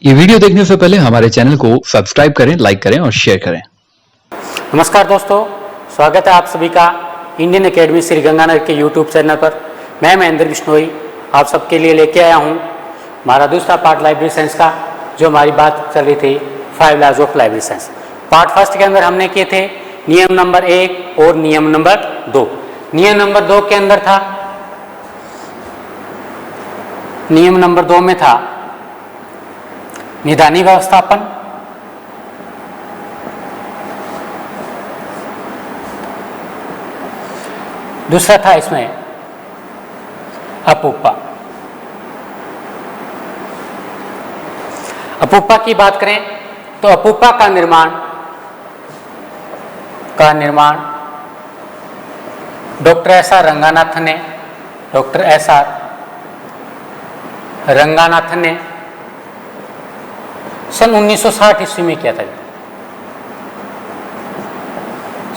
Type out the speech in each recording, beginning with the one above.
ये वीडियो देखने से पहले हमारे चैनल को सब्सक्राइब करें, लाइक करें और शेयर करें। नमस्कार दोस्तों, स्वागत है आप सभी का इंडियन एकेडमी श्री गंगानगर के यूट्यूब चैनल पर। मैं महेंद्र बिश्नोई आप सबके लिए लेके आया हूँ हमारा दूसरा पार्ट लाइब्रेरी साइंस का, जो हमारी बात चल रही थी 5 laws of library science. Part first के अंदर हमने किए थे नियम नंबर 1 और नियम नंबर 2। नियम नंबर 2 के अंदर था, नियम नंबर 2 में था निदानी व्यवस्थापन, दूसरा था इसमें अपूपा। अपूपा की बात करें तो अपूपा का निर्माण डॉक्टर एस.आर. रंगानाथन ने सन 1960 ईस्वी में किया था।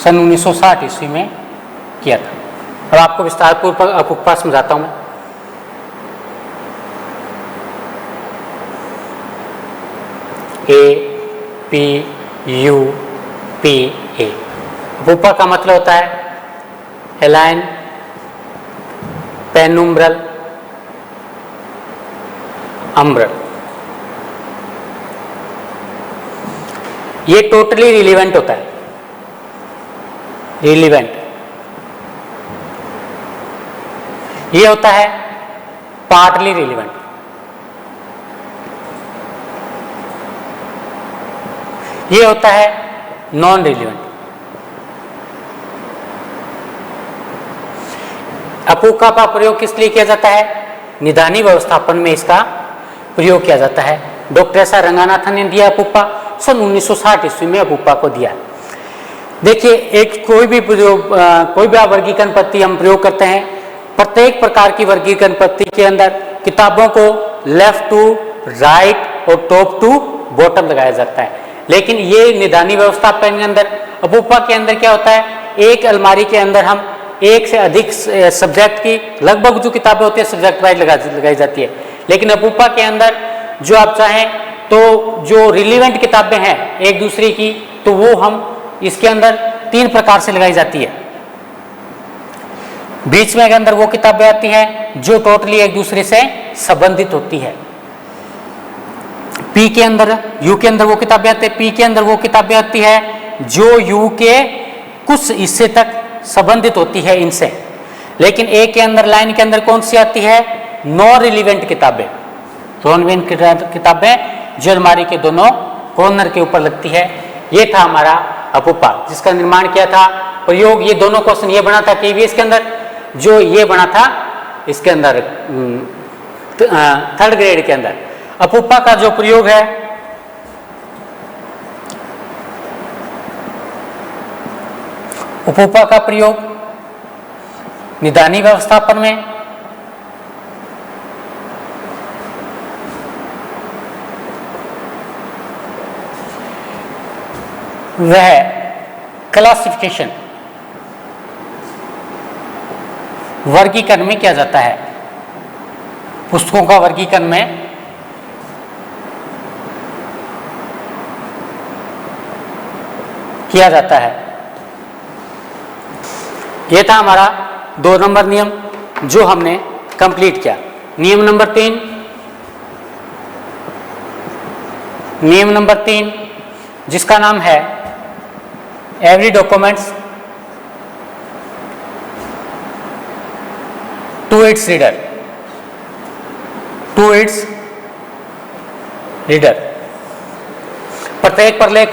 सन 1960 ईस्वी में किया था। अब आपको विस्तारपूर्वक अपूपा समझाता हूं मैं। APUPA अपूपा का मतलब होता है एलाइन पेनुम्ब्रल अम्ब्रल। ये टोटली रिलीवेंट होता है, रिलीवेंट। ये होता है पार्टली रिलीवेंट। ये होता है नॉन रिलीवेंट। अपूपा का प्रयोग किस लिए किया जाता है? निदानी व्यवस्थापन में इसका प्रयोग किया जाता है। Doctor SR. रंगानाथन ने दिया अपूपा, सन 1960 ईस्वी में अपूपा को दिया। देखिए, एक कोई भी आप वर्गीकरण पद्धति हम प्रयोग करते हैं, प्रत्येक प्रकार की वर्गीकरण पद्धति के अंदर किताबों को लेफ्ट टू राइट और टॉप टू बॉटम लगाया जाता है। लेकिन ये निदानी व्यवस्थापन के अंदर, अपूपा के अंदर क्या होता है, एक अलमारी के अंदर हम एक से अधिक सब्जेक्ट की लगभग जो किताबें होती है सब्जेक्ट वाइज लगाई जाती है। लेकिन अपूपा के अंदर जो आप चाहें तो जो रिलीवेंट किताबें हैं एक दूसरे की, तो वो हम इसके अंदर 3 प्रकार से लगाई जाती है। बीच में के अंदर वो किताबें आती हैं जो टोटली एक दूसरे से संबंधित होती है। पी के अंदर, यू के अंदर वो किताबें आती है, पी के अंदर वो किताबें आती है जो यू के कुछ हिस्से तक संबंधित होती है इनसे। लेकिन ए के अंदर, लाइन के अंदर कौन सी आती है? नॉन रिलीवेंट किताबें। नॉन रिलीवेंट किताबें जो अलमारी के दोनों कॉर्नर के ऊपर लगती है। ये था हमारा अपूपा, जिसका निर्माण किया था। प्रयोग ये दोनों क्वेश्चन ये बना था केवीएस के अंदर, जो ये बना था इसके अंदर थर्ड ग्रेड के अंदर। अपूपा का जो प्रयोग है, अपूपा का प्रयोग निदानी व्यवस्थापन में वह क्लासिफिकेशन, वर्गीकरण में किया जाता है। पुस्तकों का वर्गीकरण में किया जाता है। यह था हमारा 2 नंबर नियम जो हमने कंप्लीट किया। नियम नंबर 3, नियम नंबर 3 जिसका नाम है every documents to its reader, to its reader. प्रत्येक प्रलेख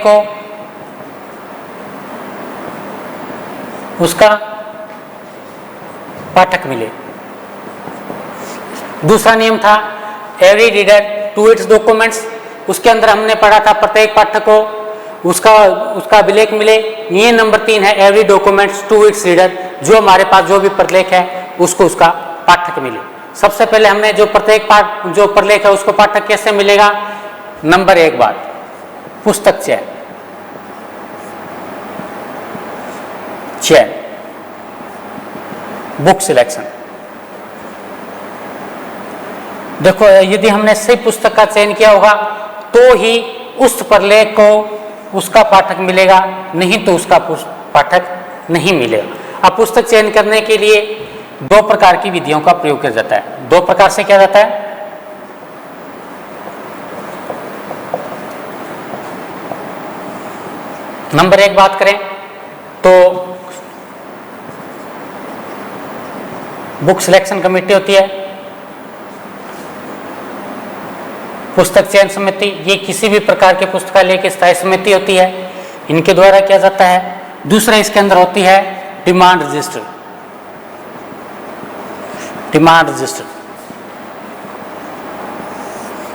को उसका पाठक मिले। दूसरा नियम था every reader to its documents. उसके अंदर हमने पढ़ा था प्रत्येक पाठक को उसका अभिलेख मिले। नियम नंबर 3 है every documents to its reader, जो हमारे पास जो भी प्रलेख है उसको उसका पाठक मिले। सबसे पहले हमने जो प्रलेख है उसको पाठक कैसे मिलेगा? नंबर 1 बात, पुस्तक चयन, बुक सिलेक्शन। देखो, यदि हमने सही पुस्तक का चयन किया होगा तो ही उस प्रलेख को उसका पाठक मिलेगा, नहीं तो उसका पाठक नहीं मिलेगा। अब पुस्तक चयन करने के लिए दो प्रकार की विधियों का प्रयोग किया जाता है। दो प्रकार से किया जाता है। नंबर एक बात करें तो बुक सिलेक्शन कमेटी होती है, पुस्तक चयन समिति, ये किसी भी प्रकार के पुस्तकालय की स्थायी समिति होती है, इनके द्वारा किया जाता है। दूसरा इसके अंदर होती है डिमांड रजिस्टर। डिमांड रजिस्टर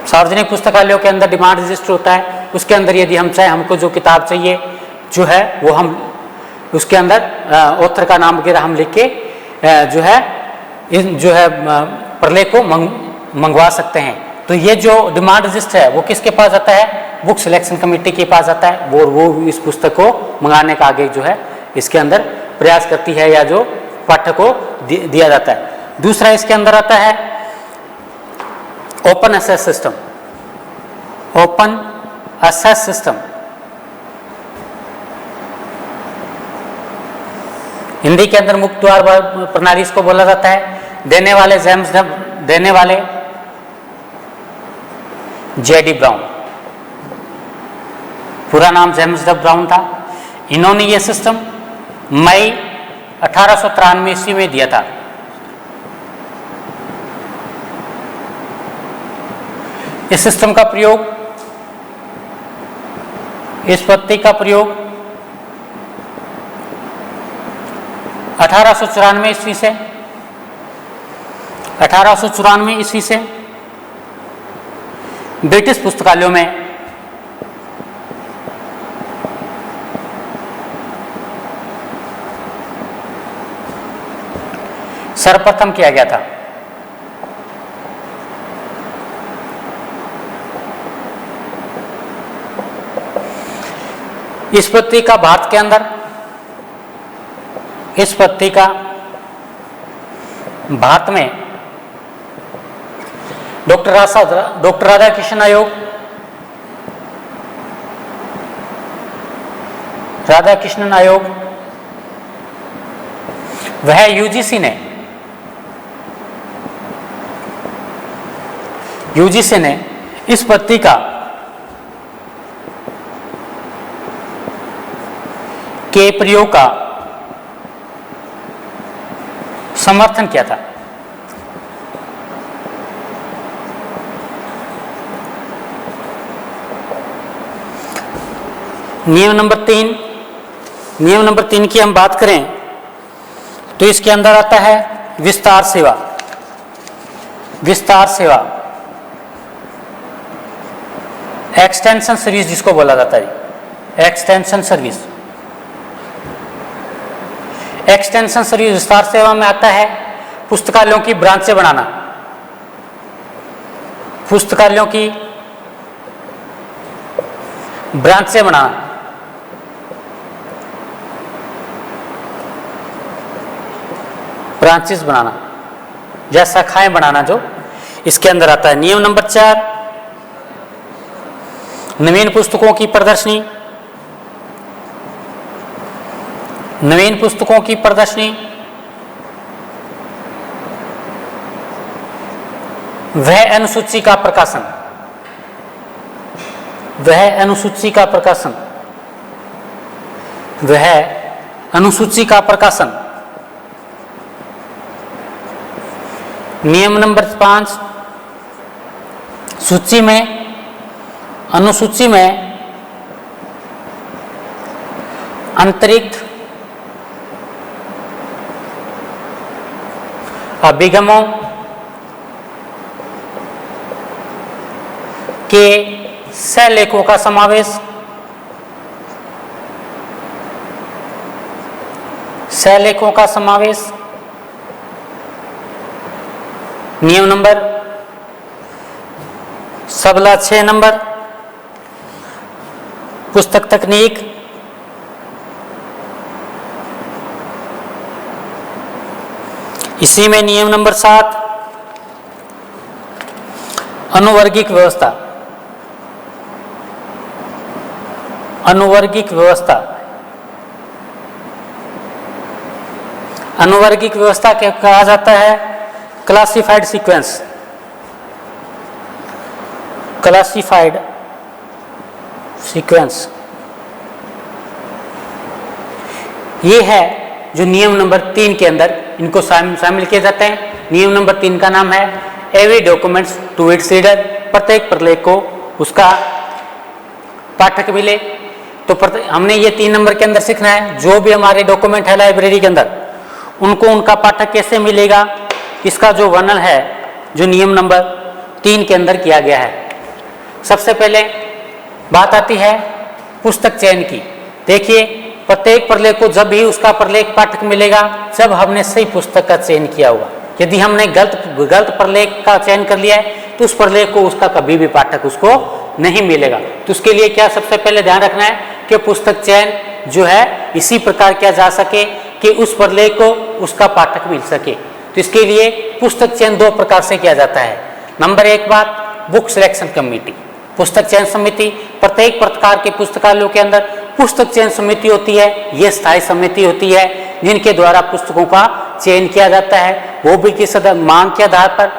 सार्वजनिक पुस्तकालयों के अंदर डिमांड रजिस्टर होता है। उसके अंदर यदि हम चाहे हमको जो किताब चाहिए जो है वो हम उसके अंदर ऑथर का नाम वगैरह हम लिख के जो है प्रलेख को मंगवा सकते हैं। तो ये जो डिमांड रजिस्टर है वो किसके पास जाता है? बुक सिलेक्शन कमेटी के पास जाता है। वो इस पुस्तक को मंगाने का आगे जो है इसके अंदर प्रयास करती है या जो पाठक को दिया जाता है। दूसरा इसके अंदर आता है open access system. Open access system Hindi के अंदर मुक्त द्वार प्रणाली इसको बोला जाता है। देने वाले जेडी ब्राउन, पूरा नाम जेम्स डब ब्राउन था। इन्होंने ये सिस्टम मई 1893 ईस्वी में दिया था। इस सिस्टम का प्रयोग, इस पद्धति का प्रयोग 1894 ईस्वी से ब्रिटिश पुस्तकालयों में सर्वप्रथम किया गया था। इस पद्धति का भारत के अंदर, इस पद्धति का भारत में डॉक्टर राधाकृष्णन आयोग वह यूजीसी ने इस पद्धति का के प्रयोग का समर्थन किया था। नियम नंबर 3 की हम बात करें तो इसके अंदर आता है विस्तार सेवा। विस्तार सेवा एक्सटेंशन सर्विस जिसको बोला जाता है, एक्सटेंशन सर्विस। एक्सटेंशन सर्विस विस्तार सेवा में आता है पुस्तकालयों की ब्रांचें बनाना, पुस्तकालयों की ब्रांचें बनाना, ब्रांचेस बनाना या शाखाएं बनाना, जो इसके अंदर आता है। नियम नंबर 4 नवीन पुस्तकों की प्रदर्शनी। नवीन पुस्तकों की प्रदर्शनी वह अनुसूची का प्रकाशन, वह अनुसूची का प्रकाशन, वह अनुसूची का प्रकाशन। नियम नंबर 5 सूची में, अनुसूची में अंतरिक्त अभिगमों के सहलेखों का समावेश, सहलेखों का समावेश। नियम नंबर 6 नंबर पुस्तक तकनीक। इसी में नियम नंबर 7 अनुवर्गिक व्यवस्था, अनुवर्गिक व्यवस्था, अनुवर्गिक व्यवस्था क्या कहा जाता है? Classified sequence, classified sequence. ये है जो नियम नंबर 3 के अंदर इनको शामिल किए जाते हैं। नियम नंबर 3 का नाम है every documents to its reader, प्रत्येक प्रलेख को उसका पाठक मिले। तो हमने ये 3 नंबर के अंदर सीखना है, जो भी हमारे डॉक्यूमेंट है लाइब्रेरी के अंदर उनको उनका पाठक कैसे मिलेगा, इसका जो वर्णन है जो नियम नंबर 3 के अंदर किया गया है। सबसे पहले बात आती है पुस्तक चयन की। देखिए, प्रत्येक प्रलेख को जब भी उसका प्रलेख पाठक मिलेगा जब हमने सही पुस्तक का चयन किया होगा। यदि हमने गलत प्रलेख का चयन कर लिया है तो उस प्रलेख को उसका कभी भी पाठक उसको नहीं मिलेगा। तो उसके लिए क्या सबसे पहले ध्यान रखना है कि पुस्तक चयन जो है इसी प्रकार किया जा सके कि उस प्रलेख को उसका पाठक मिल सके। तो इसके लिए पुस्तक चयन 2 प्रकार से किया जाता है। नंबर 1 बात, बुक सिलेक्शन कमेटी, पुस्तक चयन समिति। प्रत्येक प्रकार के पुस्तकालयों के अंदर पुस्तक चयन समिति होती है। ये स्थायी समिति होती है जिनके द्वारा पुस्तकों का चयन किया जाता है। वो भी किस मांग के आधार पर,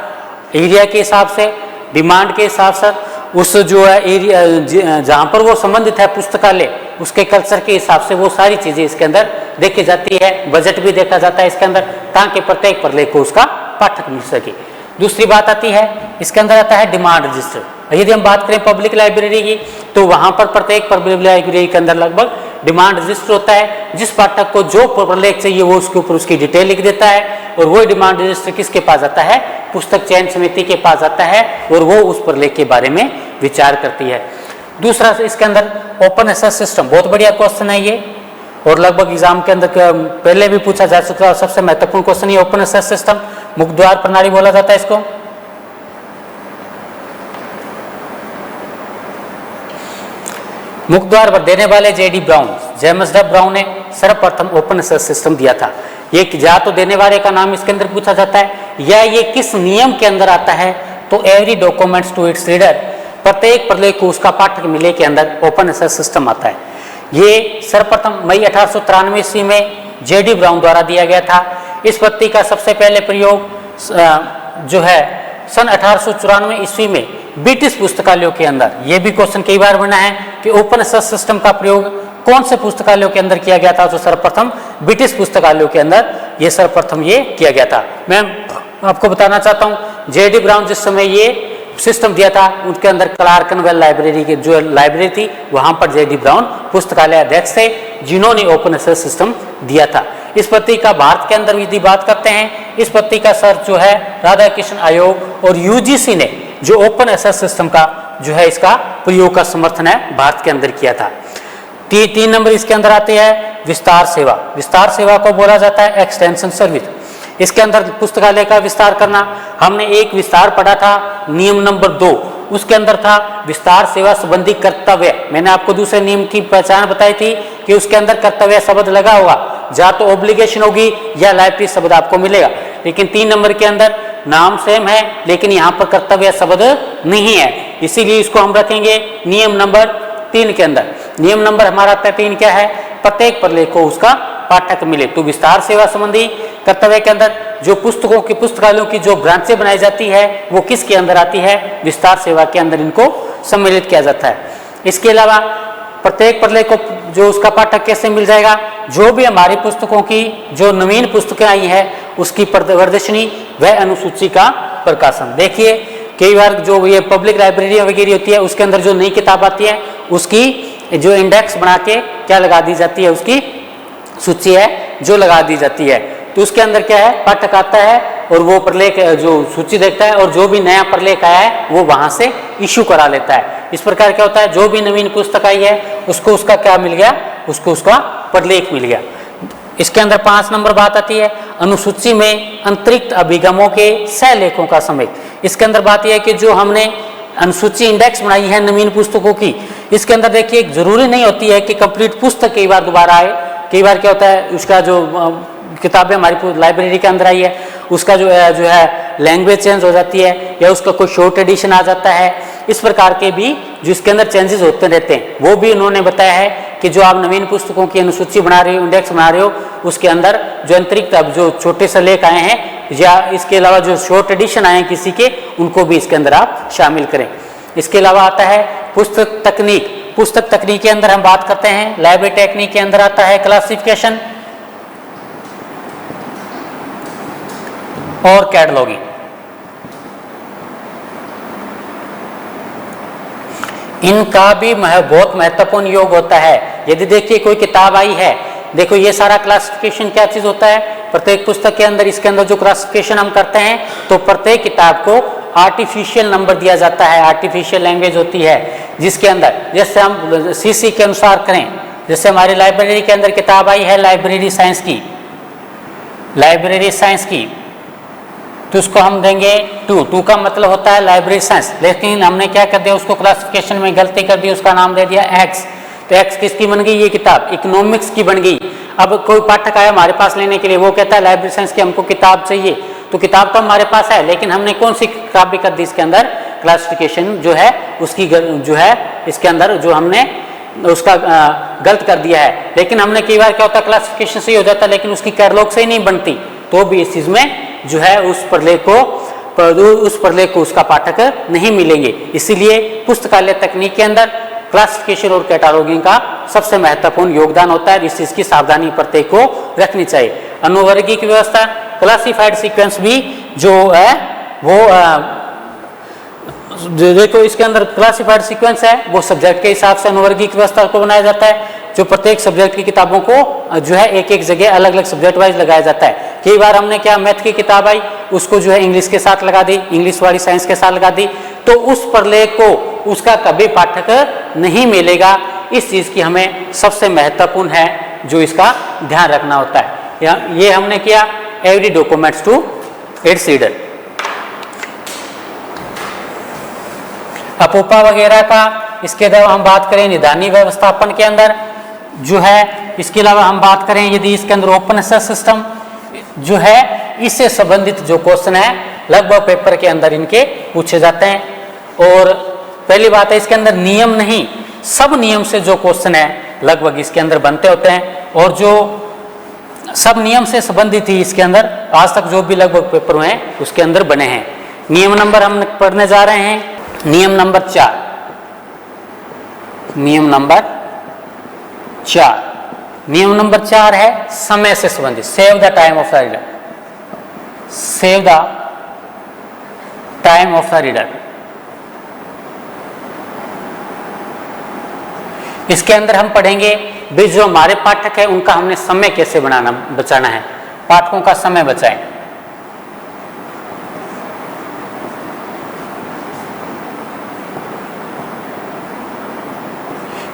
एरिया के हिसाब से, डिमांड के हिसाब से, उस जो है एरिया जहाँ पर वो संबंधित है पुस्तकालय उसके कल्चर के हिसाब से वो सारी चीजें इसके अंदर देखी जाती है। बजट भी देखा जाता है इसके अंदर ताकि प्रत्येक प्रलेख को उसका पाठक मिल सके। दूसरी बात आती है, इसके अंदर आता है डिमांड रजिस्टर। यदि हम बात करें पब्लिक लाइब्रेरी की तो वहां पर प्रत्येक पब्लिक लाइब्रेरी के अंदर लगभग डिमांड रजिस्टर होता है। जिस पाठक को जो प्रलेख चाहिए वो उसके ऊपर उसकी डिटेल लिख देता है और वो डिमांड रजिस्टर किसके पास आता है? पुस्तक चयन समिति के पास आता है और वो उस प्रलेख के बारे में विचार करती है। दूसरा इसके अंदर ओपन एक्सेस सिस्टम, बहुत बढ़िया क्वेश्चन है ये और लगभग एग्जाम के अंदर पहले भी पूछा जा चुका है। सबसे महत्वपूर्ण क्वेश्चन ये ओपन एक्सेस सिस्टम, मुक्त द्वार प्रणाली बोला जाता है इसको। मुक्त द्वार पर देने वाले JD brown, James dub brown ने सर्वप्रथम ओपन एक्सेस सिस्टम दिया था। ये या तो देने वाले का नाम इसके अंदर पूछा जाता है या ये किस नियम के अंदर आता है? तो every documents to its reader, प्रत्येक प्रलेख को उसका पाठक मिले के अंदर ओपन एक्सेस सिस्टम आता है। ये सर्वप्रथम मई 1893 ईस्वी में जेडी ब्राउन द्वारा दिया गया था। इस पद्धति का सबसे पहले प्रयोग जो है सन 1894 ईस्वी में ब्रिटिश पुस्तकालयों के अंदर, ये भी क्वेश्चन कई बार बना है कि ओपन एक्सेस सिस्टम का प्रयोग कौन से पुस्तकालयों के अंदर किया गया था? तो सर्वप्रथम ब्रिटिश पुस्तकालयों के अंदर ये सर्वप्रथम ये किया गया था। मैं आपको बताना चाहता हूँ जेडी ब्राउन जिस समय ये सिस्टम दिया था उनके अंदर क्लार्कनवेल लाइब्रेरी की जो लाइब्रेरी थी वहां पर जेडी ब्राउन पुस्तकालय अध्यक्ष थे जिन्होंने ओपन एक्सेस सिस्टम दिया था। इस पद्धति का भारत के अंदर यदि बात करते हैं, इस पद्धति का सर्च जो है राधाकृष्ण आयोग और यूजीसी ने जो ओपन एक्सेस सिस्टम का जो है इसका प्रयोग का समर्थन है भारत के अंदर किया था। 3 नंबर इसके अंदर आते हैं विस्तार सेवा। विस्तार सेवा को बोला जाता है एक्सटेंशन सर्विस। इसके अंदर पुस्तकालय का विस्तार करना, हमने एक विस्तार पढ़ा था नियम नंबर 2, उसके अंदर था विस्तार सेवा संबंधी कर्तव्य। मैंने आपको दूसरे नियम की पहचान बताई थी कि उसके अंदर कर्तव्य शब्द लगा होगा, या तो ऑब्लिगेशन होगी या लाइब्रेरी शब्द आपको मिलेगा। लेकिन 3 नंबर के अंदर नाम सेम है लेकिन यहाँ पर कर्तव्य शब्द नहीं है, इसीलिए इसको हम रखेंगे नियम नंबर 3 के अंदर। नियम नंबर हमारा 3 क्या है? प्रत्येक प्रलेख को उसका पाठक मिले। तो विस्तार सेवा संबंधी कर्तव्य के अंदर जो पुस्तकों की पुस्तकालयों की जो ब्रांचें बनाई जाती है वो किसके अंदर आती है? विस्तार सेवा के अंदर इनको सम्मिलित किया जाता है। इसके अलावा प्रत्येक प्रलेख को जो उसका पाठक कैसे मिल जाएगा? जो भी हमारी पुस्तकों की जो नवीन पुस्तकें आई हैं उसकी प्रदर्शनी व अनुसूची का प्रकाशन। देखिए कई बार जो ये पब्लिक लाइब्रेरी वगैरह होती है उसके अंदर जो नई किताब आती है उसकी जो इंडेक्स बना के क्या लगा दी जाती है, उसकी सूची है जो लगा दी जाती है। तो उसके अंदर क्या है? पाठक आता है और वो प्रलेख जो सूची देखता है और जो भी नया प्रलेख आया है वो वहां से इश्यू करा लेता है। इस प्रकार क्या होता है? जो भी नवीन पुस्तक आई है उसको उसका क्या मिल गया? उसको उसका प्रलेख मिल गया। इसके अंदर 5 नंबर बात आती है अनुसूची में अंतरिक्त अभिगमों के सहलेखों का समेत। इसके अंदर बात यह है कि जो हमने अनुसूची इंडेक्स बनाई है नवीन पुस्तकों की, इसके अंदर देखिए जरूरी नहीं होती है कि कंप्लीट पुस्तक कई बार दोबारा आए। कई बार क्या होता है उसका जो किताबें हमारी लाइब्रेरी के अंदर आई है उसका जो है लैंग्वेज चेंज हो जाती है या उसका कोई शॉर्ट एडिशन आ जाता है, इस प्रकार के भी जो इसके अंदर चेंजेस होते रहते हैं वो भी उन्होंने बताया है कि जो आप नवीन पुस्तकों की अनुसूची बना रहे हो, इंडेक्स बना रहे हो, उसके अंदर जो अंतरिक्त अब जो छोटे से लेख आए हैं या इसके अलावा जो शॉर्ट एडिशन आए हैं किसी के, उनको भी इसके अंदर आप शामिल करें। इसके अलावा आता है पुस्तक तकनीक। पुस्तक तकनीक के अंदर हम बात करते हैं, लाइब्रेरी टेक्निक के अंदर आता है क्लासिफिकेशन और कैटलॉगिंग। इनका भी बहुत महत्वपूर्ण योग होता है। यदि देखिए कोई किताब आई है, देखो ये सारा क्लासिफिकेशन क्या चीज होता है, प्रत्येक पुस्तक के अंदर इसके अंदर जो क्लासिफिकेशन हम करते हैं तो प्रत्येक किताब को आर्टिफिशियल नंबर दिया जाता है, आर्टिफिशियल लैंग्वेज होती है जिसके अंदर जैसे हम सीसी के अनुसार करें, जैसे हमारी लाइब्रेरी के अंदर किताब आई है लाइब्रेरी साइंस की, लाइब्रेरी साइंस की, तो उसको हम देंगे 2 का मतलब होता है लाइब्रेरी साइंस, लेकिन हमने क्या कर दिया उसको क्लासिफिकेशन में गलती कर दी, उसका नाम दे दिया एक्स। तो एक्स किसकी बन गई, ये किताब इकोनॉमिक्स की बन गई। अब कोई पाठक आया हमारे पास लेने के लिए, वो कहता है लाइब्रेरी साइंस की हमको किताब चाहिए, तो किताब तो हमारे पास है लेकिन हमने कौन सी किताब भी कर दी इसके अंदर, क्लासिफिकेशन जो है उसकी जो है इसके अंदर जो हमने उसका गलत कर दिया है। लेकिन हमने कई बार क्या होता है क्लासिफिकेशन से ही हो जाता है लेकिन उसकी कैटलॉग से ही नहीं बनती, तो भी इस चीज में जो है उस प्रलेख को उसका पाठक नहीं मिलेंगे। इसीलिए पुस्तकालय तकनीक के अंदर क्लासिफिकेशन और कैटलॉगिंग का सबसे महत्वपूर्ण योगदान होता है। इस चीज की सावधानी प्रत्येक को रखनी चाहिए। अनुवर्गीय की व्यवस्था, क्लासिफाइड सीक्वेंस भी जो है वो देखो इसके अंदर क्लासिफाइड सीक्वेंस है वो सब्जेक्ट के हिसाब से अनुवर्गीय की व्यवस्था को बनाया जाता है, जो प्रत्येक सब्जेक्ट की किताबों को जो है एक एक जगह अलग अलग सब्जेक्ट वाइज लगाया जाता है। कई बार हमने क्या मैथ की किताब आई उसको जो है इंग्लिश के साथ लगा दी, इंग्लिश वाली साइंस के साथ लगा दी, तो उस प्रलेख को उसका कभी पाठक नहीं मिलेगा। इस चीज की हमें सबसे महत्वपूर्ण है जो इसका ध्यान रखना होता है। ये हमने किया every documents to its reader. अपूपा वगैरह का, इसके अलावा हम बात करें निदानी व्यवस्थापन के अंदर जो है, इसके अलावा हम बात करें यदि इसके अंदर ओपन एक्सेस सिस्टम जो है, इससे संबंधित जो क्वेश्चन है लगभग पेपर के अंदर इनके पूछे जाते हैं। और पहली बात है इसके अंदर नियम नहीं, सब नियम से जो क्वेश्चन है लगभग इसके अंदर बनते होते हैं, और जो सब नियम से संबंधित ही इसके अंदर आज तक जो भी लगभग पेपर हुए हैं उसके अंदर बने हैं। नियम नंबर हम पढ़ने जा रहे हैं, नियम नंबर 4। नियम नंबर 4, नियम नंबर 4 है समय से संबंधित, save the time of the reader, save the time of the reader. इसके अंदर हम पढ़ेंगे भी जो हमारे पाठक है उनका हमने समय कैसे बचाना है, पाठकों का समय बचाएं।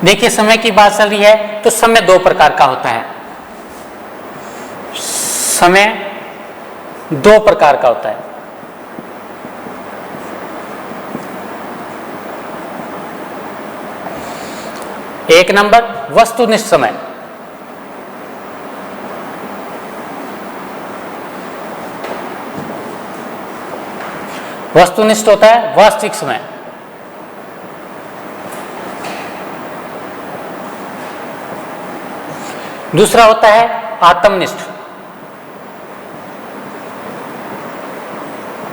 देखिए समय की बात चल रही है तो समय 2 प्रकार का होता है, समय 2 प्रकार का होता है। एक नंबर वस्तुनिष्ठ समय, वस्तुनिष्ठ होता है वास्तविक समय। दूसरा होता है आत्मनिष्ठ,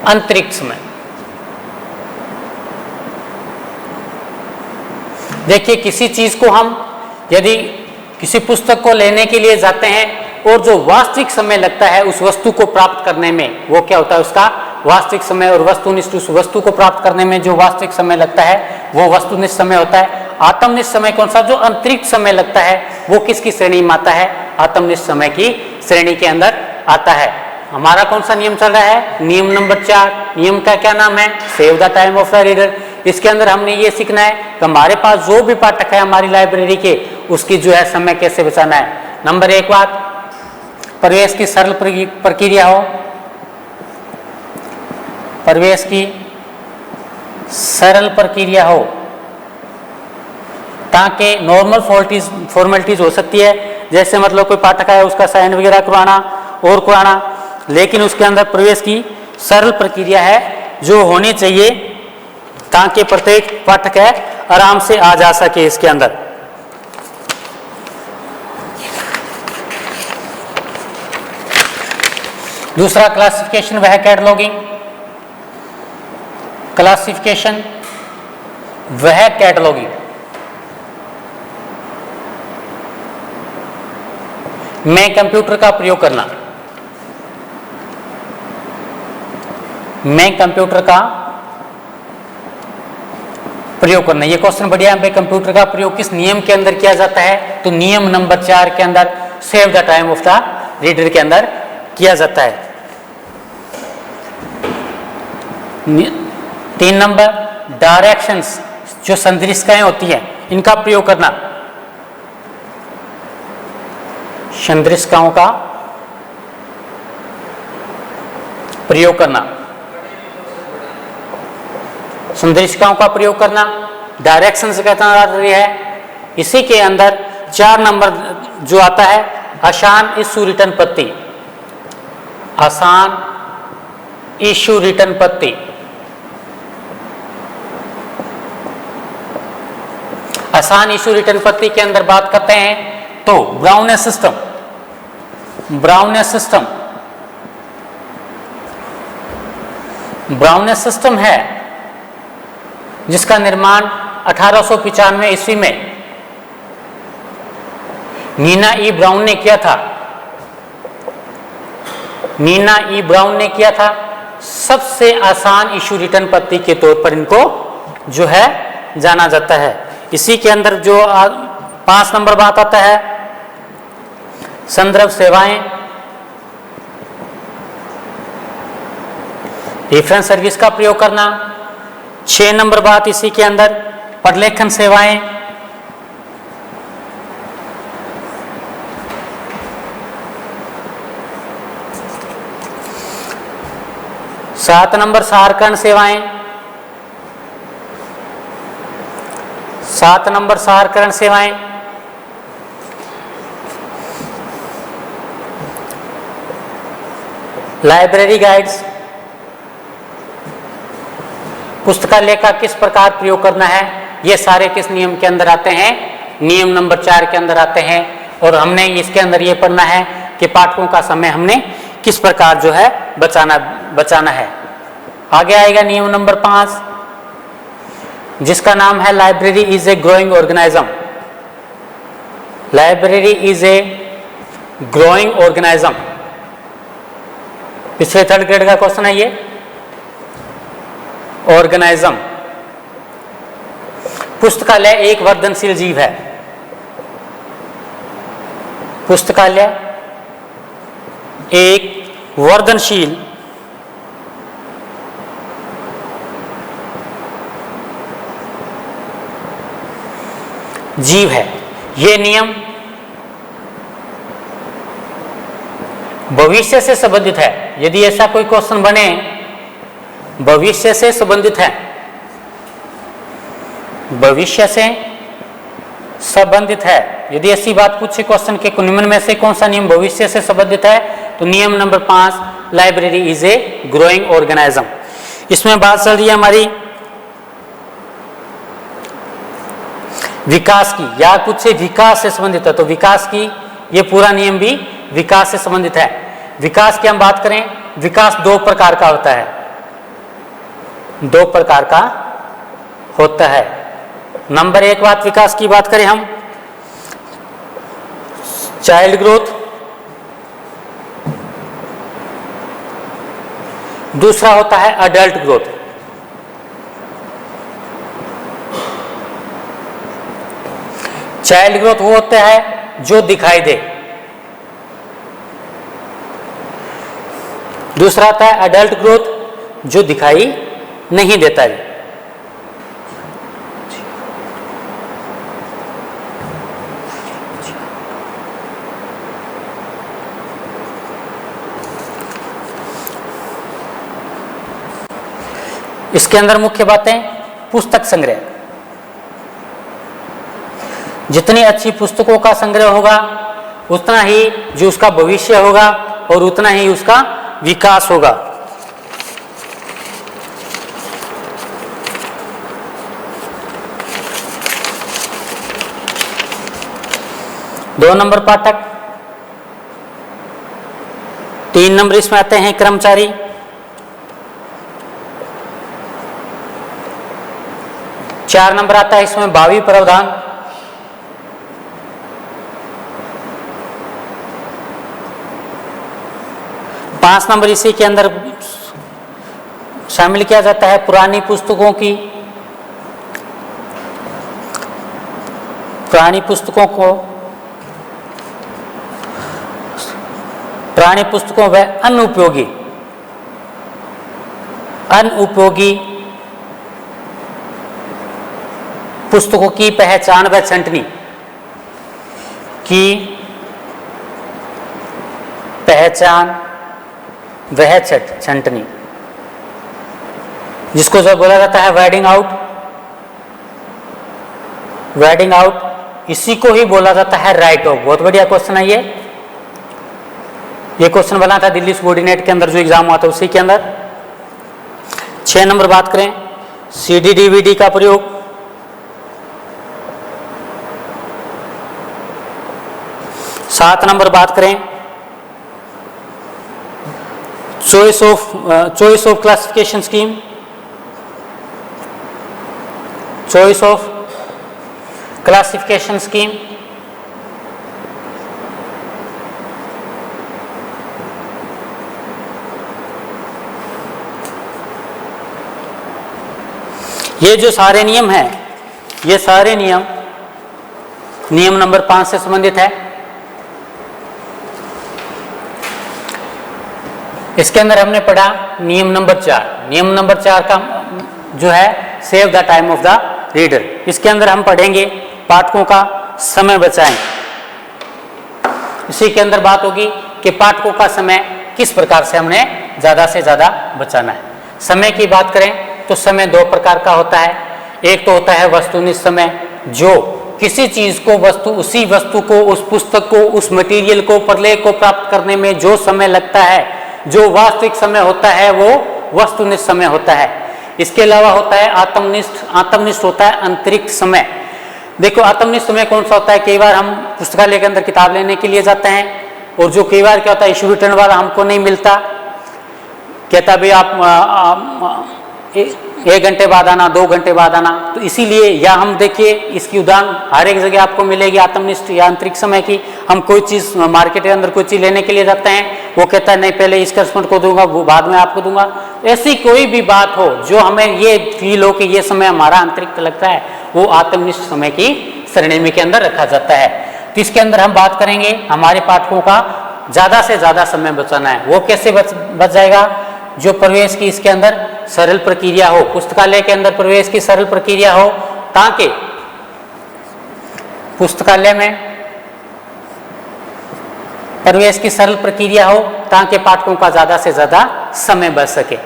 अंतरिक्ष समय। देखिए किसी चीज को हम यदि किसी पुस्तक को लेने के लिए जाते हैं और जो वास्तविक समय लगता है उस वस्तु को प्राप्त करने में, वो क्या होता है उसका वास्तविक समय, और वस्तुनिष्ठ उस वस्तु को प्राप्त करने में जो वास्तविक समय लगता है वो वस्तुनिष्ठ समय होता है। आत्मनिष्ठ समय कौन सा, जो अंतरिक्ष समय लगता है वो किसकी श्रेणी में आता है, आत्मनिष्ठ समय की श्रेणी के अंदर आता है। हमारा कौन सा नियम चल रहा है, नियम नंबर 4। नियम का क्या नाम है, save the time of the reader. इसके अंदर हमने ये सीखना है कि हमारे पास जो भी पाठक है हमारी लाइब्रेरी के, उसकी जो है समय कैसे बचाना है। नंबर 1 बात, प्रवेश की सरल प्रक्रिया हो, प्रवेश की सरल प्रक्रिया हो, ताकि नॉर्मल फॉर्मेलिटीज हो सकती है, जैसे मतलब कोई पाठक है उसका साइन वगैरह करवाना और कराना, लेकिन उसके अंदर प्रवेश की सरल प्रक्रिया है जो होनी चाहिए ताकि प्रत्येक पाठक है आराम से आ जा सके इसके अंदर। दूसरा क्लासिफिकेशन वह कैटलॉगिंग। क्लासिफिकेशन वह कैटलॉगिंग। मैं कंप्यूटर का प्रयोग करना। मैं कंप्यूटर का प्रयोग करना। ये क्वेश्चन बढ़िया है। कंप्यूटर का प्रयोग किस नियम के अंदर किया जाता है? तो नियम नंबर 4 के अंदर save the time of the reader के अंदर किया जाता है। 3 नंबर डायरेक्शंस, जो संदर्शिकाएं होती हैं इनका प्रयोग करना। संदर्शिकाओं का प्रयोग करना। संदर्शिकाओं का प्रयोग करना डायरेक्शंस का तात्पर्य है। इसी के अंदर 4 नंबर जो आता है आसान इशू रिटर्न पत्ती। आसान इशू रिटर्न पत्ती। आसान इशू रिटर्न पत्ती के अंदर बात करते हैं तो ब्राउनेस सिस्टम। ब्राउनेस सिस्टम, ब्राउनेस सिस्टम है जिसका निर्माण 1895 ईस्वी में नीना ई ब्राउन ने किया था। नीना ई ब्राउन ने किया था। सबसे आसान इशू रिटर्न पत्ती के तौर पर इनको जो है जाना जाता है। इसी के अंदर जो 5 नंबर बात आता है संदर्भ सेवाएं। रेफरेंस सर्विस का प्रयोग करना। 6 नंबर बात इसी के अंदर प्रलेखन सेवाएं। सात नंबर सारकण सेवाएं। 7 नंबर सारकरण सेवाएं। लाइब्रेरी गाइड्स, पुस्तकालय का किस प्रकार प्रयोग करना है, ये सारे किस नियम के अंदर आते हैं? नियम नंबर 4 के अंदर आते हैं। और हमने इसके अंदर ये पढ़ना है कि पाठकों का समय हमने किस प्रकार जो है बचाना है। आगे आएगा नियम नंबर 5 जिसका नाम है library is a growing organism. Library is a growing organism. पिछले 3rd ग्रेड का क्वेश्चन है ये। ऑर्गेनिज्म, पुस्तकालय एक वर्धनशील जीव है। पुस्तकालय एक वर्धनशील जीव है। ये नियम भविष्य से संबंधित है। यदि ऐसा कोई क्वेश्चन बने भविष्य से संबंधित है, भविष्य से संबंधित है, यदि ऐसी बात पूछे क्वेश्चन के निम्न में से कौन सा नियम भविष्य से संबंधित है, तो नियम number 5 library is a growing organism. इसमें बात चल रही है हमारी विकास की, या कुछ से विकास से संबंधित है तो विकास की, ये पूरा नियम भी विकास से संबंधित है। विकास की हम बात करें, विकास 2 प्रकार का होता है। 2 प्रकार का होता है। नंबर 1 बात विकास की बात करें हम, चाइल्ड ग्रोथ। दूसरा होता है अडल्ट ग्रोथ। चाइल्ड ग्रोथ वो होता है जो दिखाई दे। दूसरा आता है अडल्ट ग्रोथ जो दिखाई नहीं देता है। इसके अंदर मुख्य बातें, पुस्तक संग्रह। जितनी अच्छी पुस्तकों का संग्रह होगा उतना ही जो उसका भविष्य होगा और उतना ही उसका विकास होगा। 2 नंबर पाठक, 3 नंबर इसमें आते हैं कर्मचारी, 4 नंबर आता है इसमें भावी प्रावधान, 5 नंबर इसी के अंदर शामिल किया जाता है पुरानी पुस्तकों व अनुपयोगी पुस्तकों की पहचान व छंटनी छंटनी, जिसको जो बोला जाता है वेडिंग आउट, इसी को ही बोला जाता है राइट ऑफ। बहुत बढ़िया क्वेश्चन है ये क्वेश्चन बना था दिल्ली सबॉर्डिनेट के अंदर जो एग्जाम हुआ था उसी के अंदर। 6 नंबर बात करें CD DVD का प्रयोग, 7 नंबर बात करें choice of classification scheme, choice of classification scheme, ये जो सारे नियम हैं, ये सारे नियम नंबर 5 से संबंधित है। इसके अंदर हमने पढ़ा नियम नंबर 4। नियम नंबर 4 का जो है save the time of the reader. इसके अंदर हम पढ़ेंगे पाठकों का समय बचाएं। इसी के अंदर बात होगी कि पाठकों का समय किस प्रकार से हमने ज़्यादा से ज़्यादा बचाना है। समय की बात करें तो समय 2 प्रकार का होता है। एक तो होता है वस्तुनिष्ठ समय, जो किसी चीज को उसी वस्तु को, उस पुस्तक को, उस मटेरियल को, प्रलेख को प्राप्त करने में जो समय लगता है, जो वास्तविक समय होता है, वो वस्तुनिष्ठ समय होता है। इसके अलावा होता है आत्मनिष्ठ होता है अंतरिक्ष समय। देखो आत्मनिष्ठ समय कौन सा होता है, कई बार हम पुस्तकालय के अंदर किताब लेने के लिए जाते हैं और जो कई बार क्या होता है इशू रिटर्न वाला हमको नहीं मिलता, कहता भाई आप 1 घंटे बाद आना, 2 घंटे बाद आना। तो इसीलिए या हम देखिए इसकी उदाहरण हर एक जगह आपको मिलेगी आत्मनिष्ठ या आंतरिक समय की। हम कोई चीज़ मार्केट के अंदर कोई चीज़ लेने के लिए जाते हैं, वो कहता है नहीं पहले इस कस्टमर को दूंगा, वो बाद में आपको दूंगा। ऐसी कोई भी बात हो जो हमें ये फील हो कि ये समय हमारा आंतरिक लगता है, वो आत्मनिष्ठ समय की श्रेणी में के अंदर रखा जाता है। तो इसके अंदर हम बात करेंगे हमारे पाठकों का ज़्यादा से ज़्यादा समय बचाना है। वो कैसे बच जाएगा, जो प्रवेश की इसके अंदर सरल प्रक्रिया हो, पुस्तकालय के अंदर प्रवेश की सरल प्रक्रिया हो, ताकि पुस्तकालय में प्रवेश की सरल प्रक्रिया हो ताकि पाठकों का ज़्यादा से ज़्यादा समय बच सके।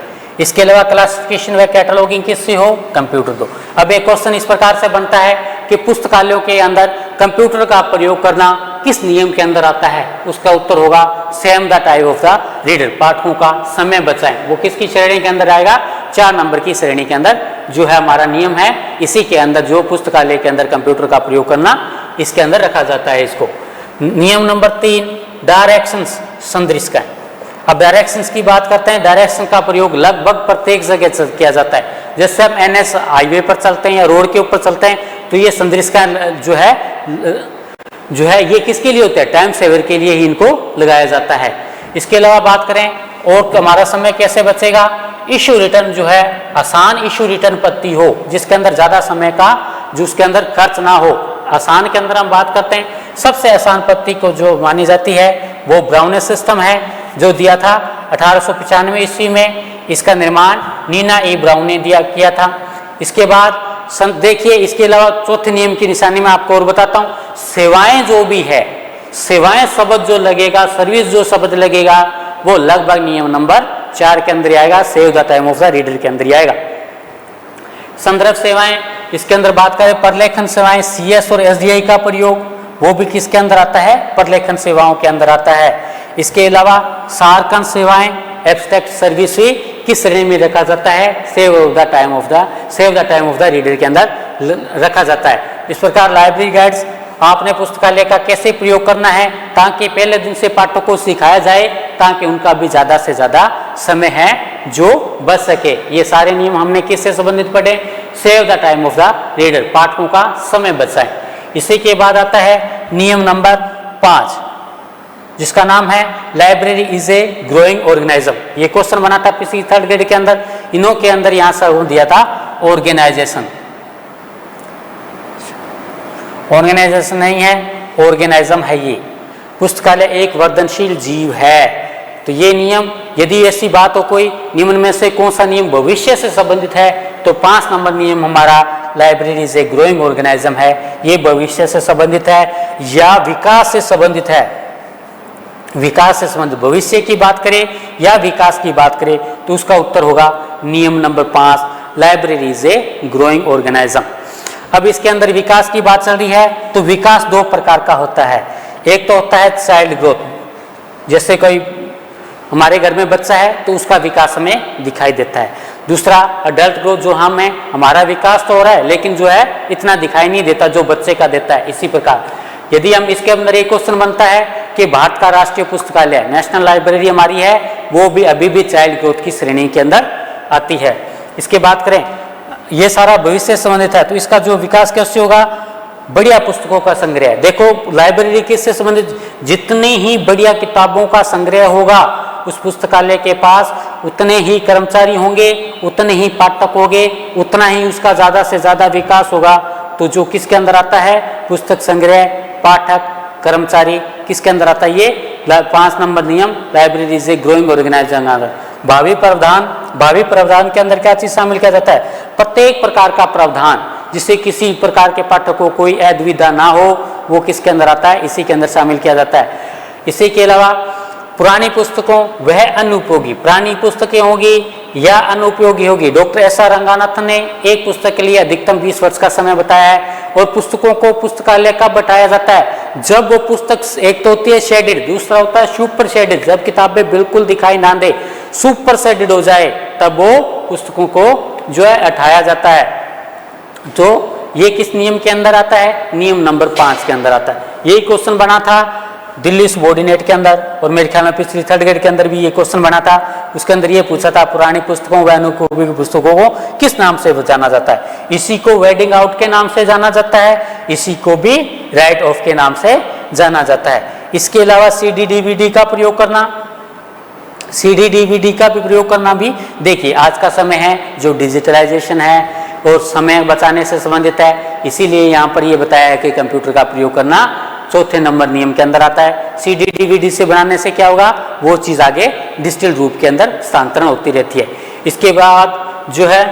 इसके अलावा क्लासिफिकेशन व कैटलॉगिंग किससे हो, कंप्यूटर दो। अब एक क्वेश्चन इस प्रकार से बनता है कि पुस्तकालयों के अंदर कंप्यूटर का प्रयोग करना किस नियम के अंदर आता है। उसका उत्तर होगा save the time of the reader, पाठकों का समय बचाएं। वो किसकी श्रेणी के अंदर आएगा, 4 नंबर की श्रेणी के अंदर जो है हमारा नियम है। इसी के अंदर जो पुस्तकालय के अंदर कंप्यूटर का प्रयोग करना, इसके अंदर रखा जाता है इसको। नियम नंबर 3 डायरेक्शंस संदृश्य। अब डायरेक्शंस की बात करते हैं। डायरेक्शन का प्रयोग लगभग प्रत्येक जगह किया जाता है। जैसे हम NS हाईवे पर चलते हैं या रोड के ऊपर चलते हैं तो ये संदृश्य जो है ये किसके लिए होता है, टाइम सेवर के लिए ही इनको लगाया जाता है। इसके अलावा बात करें और हमारा समय कैसे बचेगा, इशू रिटर्न जो है आसान इशू रिटर्न पद्धति हो, जिसके अंदर ज़्यादा समय का जो उसके अंदर खर्च ना हो। आसान के अंदर हम बात करते हैं, सबसे आसान पद्धति को जो मानी जाती है वो ब्राउनेज सिस्टम है, जो दिया था 1895 ईस्वी में। इसका निर्माण नीना ई ब्राउन ने किया था। इसके बाद देखिए, इसके अलावा चौथे नियम की निशानी में आपको और बताता हूँ, सेवाएं जो भी है, सेवाएं शब्द जो लगेगा, सर्विस जो शब्द लगेगा, वो लगभग नियम नंबर 4 के अंदर आएगा, save the time of the reader के अंदर आएगा। संदर्भ सेवाएं, इसके अंदर बात करें प्रलेखन सेवाएं, CS और SDI का प्रयोग, वो भी किसके अंदर आता है, प्रलेखन सेवाओं के अंदर आता है। इसके अलावा सारकन सेवाएं, एब्स्ट्रैक्ट सर्विस भी किस श्रेणी में रखा जाता है, save the time of the reader के अंदर रखा जाता है। इस प्रकार लाइब्रेरी गाइड्स आपने पुस्तकालय का कैसे प्रयोग करना है ताकि पहले दिन से पाठकों को सिखाया जाए, ताकि उनका भी ज़्यादा से ज़्यादा समय है जो बच सके। ये सारे नियम हमने किससे संबंधित पढ़े? Save the time of the reader, पाठकों का समय बचाएं। इसी के बाद आता है नियम नंबर 5, जिसका नाम है library is a growing organism. ये क्वेश्चन बना था पिछली 3rd ग्रेड के अंदर, इन्हों के अंदर यहां से दिया था ऑर्गेनाइजेशन। ऑर्गेनाइजेशन नहीं है, ऑर्गेनाइज्म है ये। पुस्तकालय एक वर्धनशील जीव है। तो ये नियम, यदि ऐसी बात हो कोई निम्न में से कौन सा नियम भविष्य से संबंधित है, तो 5 नंबर नियम हमारा library is a growing organism है। ये भविष्य से संबंधित है या विकास से संबंधित है। विकास से संबंधित, भविष्य की बात करें या विकास की बात करें, तो उसका उत्तर होगा नियम number 5, library is a growing organism. अब इसके अंदर विकास की बात चल रही है, तो विकास 2 प्रकार का होता है। एक तो होता है चाइल्ड ग्रोथ, जैसे कोई हमारे घर में बच्चा है तो उसका विकास हमें दिखाई देता है। दूसरा अडल्ट ग्रोथ, जो हमें हमारा विकास तो हो रहा है लेकिन जो है इतना दिखाई नहीं देता जो बच्चे का देता है। इसी प्रकार यदि हम इसके अंदर एक क्वेश्चन बनता है कि भारत का राष्ट्रीय पुस्तकालय, नेशनल लाइब्रेरी हमारी है, वो भी अभी भी चाइल्ड ग्रोथ की श्रेणी के अंदर आती है। इसके बात करें, ये सारा भविष्य से संबंधित है, तो इसका जो विकास कैसे होगा? बढ़िया पुस्तकों का संग्रह। देखो लाइब्रेरी किससे संबंधित? जितनी ही बढ़िया किताबों का संग्रह होगा उस पुस्तकालय के पास, उतने ही कर्मचारी होंगे, उतने ही पाठक होंगे, उतना ही उसका ज़्यादा से ज़्यादा विकास होगा। तो जो किसके अंदर आता है? पुस्तक संग्रह, पाठक, कर्मचारी, किसके अंदर आता है? ये 5 नंबर नियम library is a growing organisation. भावी प्रावधान के अंदर क्या चीज शामिल किया जाता है? प्रत्येक प्रकार का प्रावधान जिससे किसी प्रकार के पाठक को कोई असुविधा ना हो, वो किसके अंदर आता है? इसी के अंदर शामिल किया जाता है। इसी के अलावा पुरानी पुस्तकों वह अनुपयोगी, पुरानी पुस्तकें होगी या अनुपयोगी होगी। Doctor SR. रंगानाथन ने एक पुस्तक के लिए अधिकतम 20 वर्ष का समय बताया है। और पुस्तकों को पुस्तकालय कब बताया जाता है? जब वो पुस्तक, एक तो होती है शेडेड, दूसरा होता है सुपर शेडेड। जब किताबें बिल्कुल दिखाई ना दे, सुपर शेडेड हो जाए, तब वो पुस्तकों को जो है हटाया जाता है। तो ये किस नियम के अंदर आता है? नियम नंबर 5 के अंदर आता है। यही क्वेश्चन बना था दिल्ली सबॉर्डिनेट के अंदर, और मेरे ख्याल में पिछली 3rd ग्रेड के अंदर भी ये क्वेश्चन बना था। उसके अंदर ये पूछा था पुरानी पुस्तकों व अनुपयोगी पुस्तकों को किस नाम से जाना जाता है? इसी को वेडिंग आउट के नाम से जाना जाता है, इसी को भी राइट ऑफ के नाम से जाना जाता है। इसके अलावा CD DVD का प्रयोग करना, CD DVD का भी प्रयोग करना भी, देखिए आज का समय है जो डिजिटलाइजेशन है और समय बचाने से संबंधित है, इसीलिए यहाँ पर ये बताया है कि कंप्यूटर का प्रयोग करना 4थे नंबर नियम के अंदर आता है। CD DVD से बनाने से क्या होगा? वो चीज़ आगे डिजिटल रूप के अंदर स्थानांतरण होती रहती है। इसके बाद जो है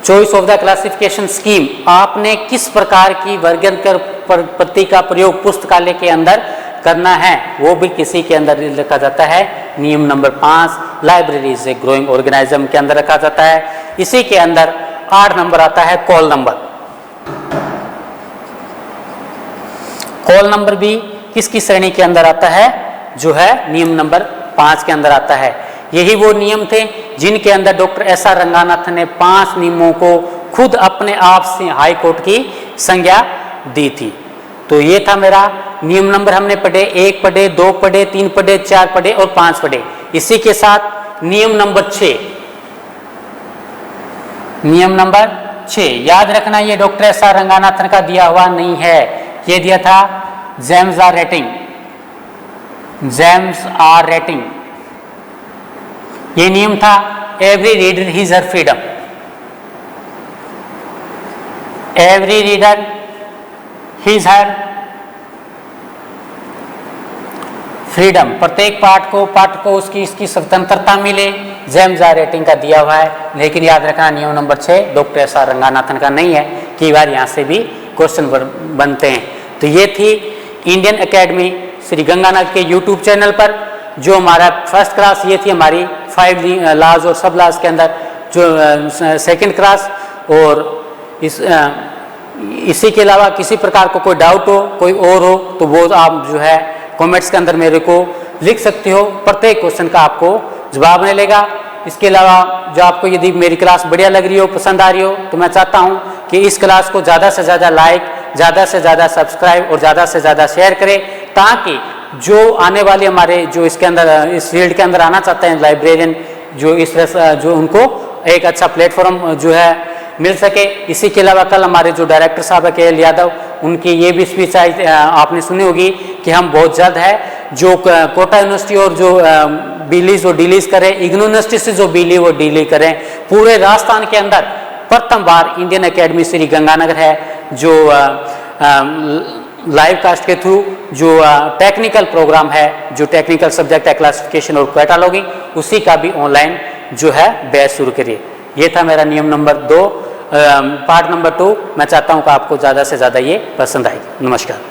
choice of the classification scheme, आपने किस प्रकार की वर्गीकरण पद्धति का प्रयोग पुस्तकालय के अंदर करना है, वो भी किसी के अंदर रखा जाता है। नियम number 5 library is a growing organism के अंदर रखा जाता है। इसी के अंदर 8 नंबर आता है कॉल नंबर। कॉल नंबर भी किसकी श्रेणी के अंदर आता है? जो है नियम नंबर 5 के अंदर आता है। यही वो नियम थे जिनके अंदर डॉक्टर एस.आर. रंगानाथन ने 5 नियमों को खुद अपने आप से हाई कोर्ट की संज्ञा दी थी। तो ये था मेरा नियम नंबर, हमने पढ़े, 1 पढ़े, 2 पढ़े, 3 पढ़े, 4 पढ़े और 5 पढ़े। इसी के साथ नियम नंबर 6, नियम नंबर 6 याद रखना, ये डॉक्टर एस.आर. रंगानाथन का दिया हुआ नहीं है, ये दिया था जेम्स आर रेटिंग, जेम्स आर रेटिंग। ये नियम था every reader his her freedom, every reader his her freedom, प्रत्येक पाठ को उसकी इसकी स्वतंत्रता मिले, जेम्स आर रेटिंग का दिया हुआ है। लेकिन याद रखना नियम नंबर 6 डॉक्टर एस.आर. रंगानाथन का नहीं है। कई बार यहाँ से भी क्वेश्चन बनते हैं। तो ये थी इंडियन एकेडमी श्री गंगानगर के यूट्यूब चैनल पर जो हमारा फर्स्ट क्लास, ये थी हमारी 5 लॉज और सब लॉज के अंदर जो सेकंड क्लास। और इसी के अलावा किसी प्रकार को कोई डाउट हो, कोई और हो, तो वो आप जो है कमेंट्स के अंदर मेरे को लिख सकते हो। प्रत्येक क्वेश्चन का आपको जवाब मिलेगा। इसके अलावा जो आपको यदि मेरी क्लास बढ़िया लग रही हो, पसंद आ रही हो, तो मैं चाहता हूँ कि इस क्लास को ज़्यादा से ज़्यादा लाइक ज़्यादा से ज़्यादा सब्सक्राइब और ज़्यादा से ज़्यादा शेयर करें, ताकि जो आने वाले हमारे जो इसके अंदर इस फील्ड के अंदर आना चाहते हैं लाइब्रेरियन, जो इस तरह जो उनको एक अच्छा प्लेटफॉर्म जो है मिल सके। इसी के अलावा कल हमारे जो डायरेक्टर साहब है KL यादव, उनकी ये भी स्पीच आपने सुनी होगी कि हम बहुत जल्द है जो कोटा यूनिवर्सिटी और जो बीलीज वो डीलीज करें, इग्नू यूनिवर्सिटी से जो बीली वो डीली करें। पूरे राजस्थान के अंदर प्रथम बार इंडियन एकेडमी श्री गंगानगर है जो लाइव कास्ट के थ्रू जो टेक्निकल प्रोग्राम है, जो टेक्निकल सब्जेक्ट है क्लासिफिकेशन और कैटालॉगिंग, उसी का भी ऑनलाइन जो है बैच शुरू करिए। ये था मेरा नियम नंबर 2, पार्ट नंबर 2। मैं चाहता हूँ कि आपको ज़्यादा से ज़्यादा ये पसंद आएगी। नमस्कार।